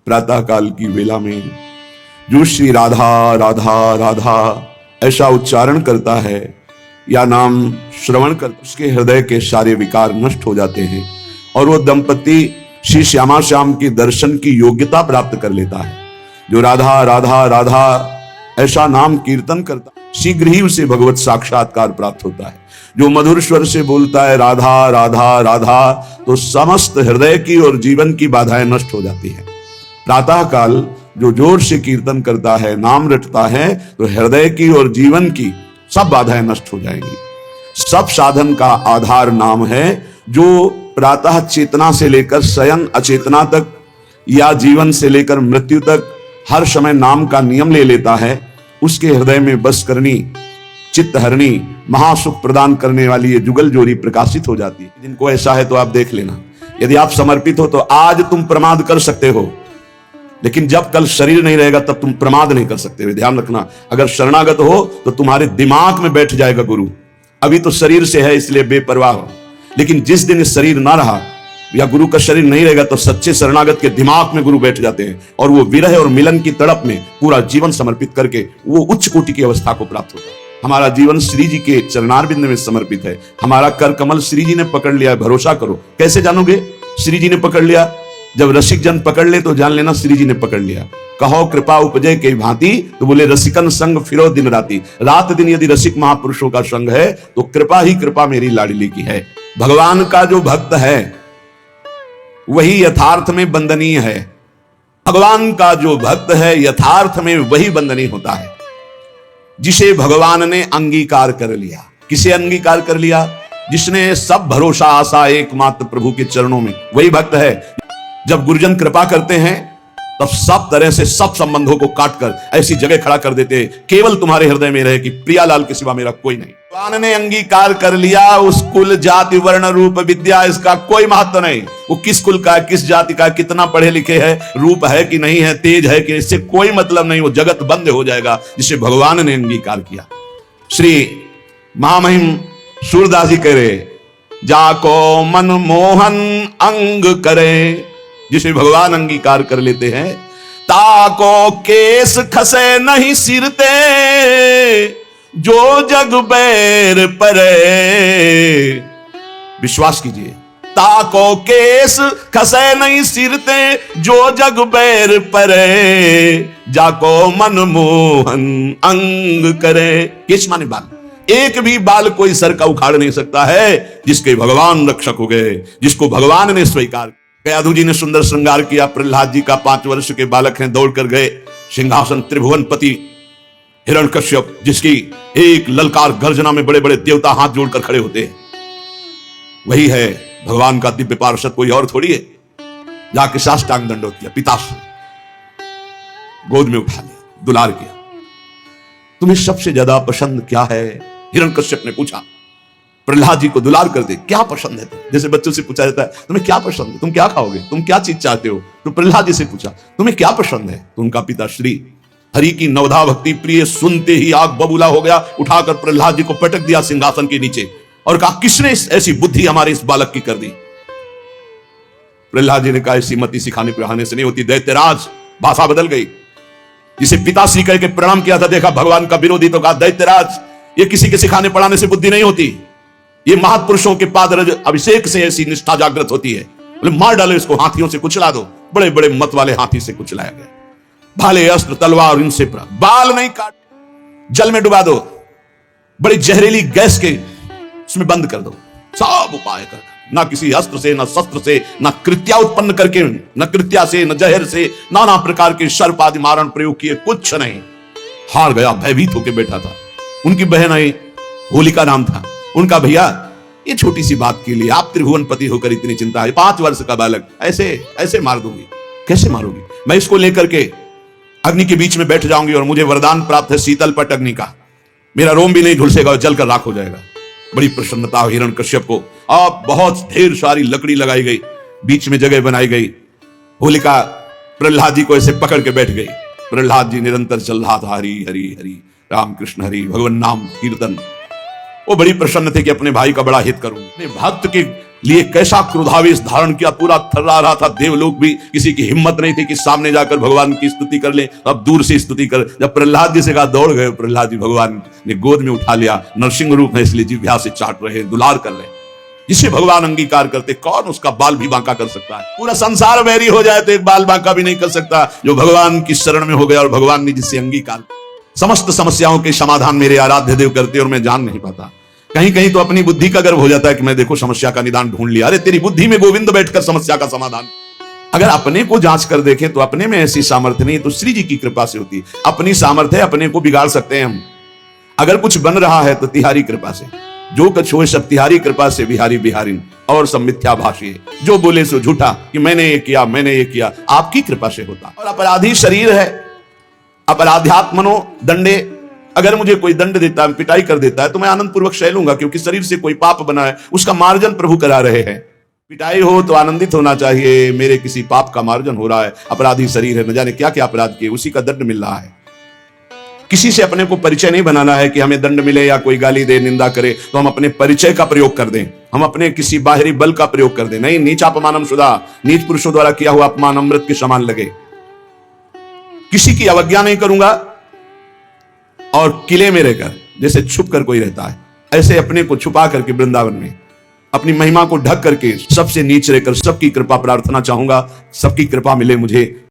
प्रातः काल की वेला में जो श्री राधा राधा राधा ऐसा उच्चारण करता है या नाम श्रवण कर, उसके हृदय के सारे विकार नष्ट हो जाते हैं और वो दंपति श्री श्यामा श्याम के दर्शन की योग्यता प्राप्त कर लेता है। जो राधा राधा राधा ऐसा नाम कीर्तन करता शीघ्र ही उसे भगवत साक्षात्कार प्राप्त होता है। जो मधुर स्वर से बोलता है राधा राधा राधा, तो समस्त हृदय की और जीवन की बाधाएं नष्ट हो जाती है। प्रातः काल जो जोर से कीर्तन करता है, नाम रटता है, तो हृदय की और जीवन की सब बाधाएं नष्ट हो जाएंगी। सब साधन का आधार नाम है। जो प्रातः चेतना से लेकर शयन अचेतना तक या जीवन से लेकर मृत्यु तक हर समय नाम का नियम ले लेता है, उसके हृदय में बस करनी चित्त हरणी महासुख प्रदान करने वाली ये जुगल जोड़ी प्रकाशित हो जाती है। जिनको ऐसा है तो आप देख लेना। यदि आप समर्पित हो तो आज तुम प्रमाद कर सकते हो, लेकिन जब कल शरीर नहीं रहेगा तब तुम प्रमाद नहीं कर सकते। ध्यान रखना, अगर शरणागत हो तो तुम्हारे दिमाग में बैठ जाएगा गुरु। अभी तो शरीर से है इसलिए बेपरवाह हो, लेकिन जिस दिन शरीर ना रहा या गुरु का शरीर नहीं रहेगा तो सच्चे शरणागत के दिमाग में गुरु बैठ जाते हैं और वो विरह और मिलन की तड़प में पूरा जीवन समर्पित करके वो उच्च कोटि की अवस्था को प्राप्त होता है। हमारा जीवन श्री जी के चरणारविंद में समर्पित है। हमारा कर कमल श्री जी ने पकड़ लिया है, भरोसा करो। कैसे जानोगे श्री जी ने पकड़ लिया? जब रसिक जन पकड़ ले तो जान लेना श्री जी ने पकड़ लिया। कहो कृपा उपजय के भांति, तो बोले रसिकन संग फिरो दिन राती। रात दिन यदि रसिक महापुरुषों का संग है तो कृपा ही कृपा मेरी लाडली की है। भगवान का जो भक्त है वही यथार्थ में बंदनीय है। भगवान का जो भक्त है यथार्थ में वही बंदनीय होता है, जिसे भगवान ने अंगीकार कर लिया। किसे अंगीकार कर लिया? जिसने सब भरोसा आशा एकमात्र प्रभु के चरणों में, वही भक्त है। जब गुरुजन कृपा करते हैं तब सब तरह से सब संबंधों को काटकर ऐसी जगह खड़ा कर देते, केवल तुम्हारे हृदय में रहे कि प्रियालाल के सिवा मेरा कोई नहीं। भगवान ने अंगीकार कर लिया। उस कुल जाति वर्ण रूप विद्या इसका कोई महत्व नहीं। वो किस कुल का है, किस जाति का है, कितना पढ़े लिखे है, रूप है कि नहीं है, तेज है कि, इससे कोई मतलब नहीं। वो जगत बंद हो जाएगा जिसे भगवान ने अंगीकार किया। श्री महामहिम सूरदास जी कह रहे, जाको मन मोहन अंग करे, जिसे भगवान अंगीकार कर लेते हैं। ताको केस खसे नहीं सिरते, जो जग बैर परे। विश्वास कीजिए, ताको केस खसे नहीं सिरते, जो जग बैर परे। जाको मन मोहन अंग करे। केस माने बाल। एक भी बाल कोई सर का उखाड़ नहीं सकता है जिसके भगवान रक्षक हो गए, जिसको भगवान ने स्वीकार। कयाधु जी ने सुंदर श्रृंगार किया। प्रहलाद जी का 5 वर्ष के बालक हैं, दौड़ कर गए सिंहासन त्रिभुवनपति हिरण्यकश्यप, जिसकी एक ललकार गर्जना में बड़े बड़े देवता हाथ जोड़कर खड़े होते हैं। वही है भगवान का दिव्य पार्षद, कोई और थोड़ी है। जाके साष्टांग दंडोत किया, पिता से गोद में उठा लिया, दुलार किया। तुम्हें सबसे ज्यादा पसंद क्या है? हिरण्यकश्यप ने पूछा। प्रहलाद जी को दुलार कर दे, क्या पसंद है? जैसे बच्चों से पूछा जाता है तुम्हें क्या पसंद है, तुम क्या खाओगे, तुम क्या चीज चाहते हो, तो प्रहलाद जी से पूछा तुम्हें क्या पसंद है। तो उनका पिता श्री हरि की नवधा भक्ति प्रिय सुनते ही आग बबूला हो गया। उठाकर प्रहलाद जी को पटक दिया सिंहासन के नीचे और कहा, किसने ऐसी बुद्धि हमारे इस बालक की कर दी? प्रहलाद जी ने कहा, ऐसी मति सिखाने पढ़ाने से नहीं होती। दैत्यराज, भाषा बदल गई। जिसे पिता श्री कह के प्रणाम किया था, देखा भगवान का विरोधी, तो कहा दैत्यराज, ये किसी के सिखाने पढ़ाने से बुद्धि नहीं होती, ये महापुरुषों के पादरज अभिषेक से ऐसी निष्ठा जागृत होती है। बोले मार डालो इसको, हाथियों से कुचला दो। बड़े बड़े मत वाले हाथी से कुचलाया गया। भाले अस्त्र तलवार इनसे बाल नहीं काट, जल में डुबा दो, बड़ी जहरीली गैस के उसमें बंद कर दो। सब उपाय कर, ना किसी अस्त्र से, ना शस्त्र से, ना कृत्या उत्पन्न करके, न कृत्या से, न जहर से, नाना प्रकार के सर्प आदि मारण प्रयोग किए, कुछ नहीं। हार गया, भयभीत होकर बैठा था। उनकी बहन आई, होलिका नाम था उनका। भैया ये छोटी सी बात के लिए आप त्रिभुवनपति होकर इतनी चिंता है? 5 वर्ष का बालक ऐसे ऐसे मार दूंगी? कैसे मारूंगी? मैं इसको लेकर के अग्नि के बीच में बैठ जाऊंगी और मुझे वरदान प्राप्त है शीतल पट अग्नि का, मेरा रोम भी नहीं झुलसेगा और जलकर राख हो जाएगा। बड़ी प्रसन्नता हिरण्यकश्यप को। अब बहुत ढेर सारी लकड़ी लगाई गई, बीच में जगह बनाई गई। होलिका प्रहलाद जी को ऐसे पकड़ के बैठ गई। प्रहलाद जी निरंतर चल रहा था, हरि हरि हरि, राम कृष्ण हरि, भगवान नाम कीर्तन। वो बड़ी प्रसन्न थे कि अपने भाई का बड़ा हित करूं। अपने भक्त के लिए कैसा क्रोधावेश धारण किया, पूरा थर्रा रहा था। देवलोक भी किसी की हिम्मत नहीं थी कि सामने जाकर भगवान की स्तुति कर ले, अब दूर से स्तुति कर। जब प्रहलाद जी से कहा, दौड़ गए प्रहलाद जी, भगवान ने गोद में उठा लिया। नरसिंह रूप है इसलिए जिह्वा से चाट रहे, दुलार कर रहे। जिसे भगवान अंगीकार करते, कौन उसका बाल भी बांका कर सकता है? पूरा संसार वैरी हो जाए तो एक बाल बांका भी नहीं कर सकता जो भगवान की शरण में हो गया और भगवान ने जिससे अंगीकार। समस्त समस्याओं के समाधान मेरे आराध्य देव करते और मैं जान नहीं पाता। कहीं कहीं तो अपनी बुद्धि का गर्व हो जाता है कि मैं देखो समस्या का निदान ढूंढ लिया। अरे तेरी बुद्धि में गोविंद बैठकर समस्या का समाधान। अगर अपने को जांच कर देखें तो अपने में ऐसी सामर्थ्य नहीं, तो श्री जी की कृपा से होती। अपनी सामर्थ्य अपने को बिगाड़ सकते हैं हम। अगर कुछ बन रहा है तो तिहारी कृपा से। जो कुछ हो सब तिहारी कृपा से, बिहारी बिहारिन और सब मिथ्याभाषी। जो बोले सो झूठा कि मैंने ये किया, मैंने ये किया, आपकी कृपा से होता। और अपराधी शरीर है, अपराध्यात्मनो दंडे। अगर मुझे कोई दंड देता है, पिटाई कर देता है, तो मैं आनंद पूर्वक सह लूंगा, क्योंकि शरीर से कोई पाप बना है, उसका मार्जन प्रभु करा रहे हैं। पिटाई हो तो आनंदित होना चाहिए, मेरे किसी पाप का मार्जन हो रहा है। अपराधी शरीर है, न जाने क्या क्या अपराध किए, उसी का दंड मिल रहा है। किसी से अपने को परिचय नहीं बनाना है कि हमें दंड मिले या कोई गाली दे, निंदा करे तो हम अपने परिचय का प्रयोग कर दें, हम अपने किसी बाहरी बल का प्रयोग कर दें। नहीं, नीच अपमानम सुधा, नीच पुरुषों द्वारा किया हुआ अपमान अमृत के समान लगे। किसी की अवज्ञा नहीं करूंगा और किले में रहकर जैसे छुप कर कोई रहता है, ऐसे अपने को छुपा करके वृंदावन में अपनी महिमा को ढक करके सबसे नीचे रहकर सबकी कृपा प्रार्थना चाहूंगा। सबकी कृपा मिले मुझे।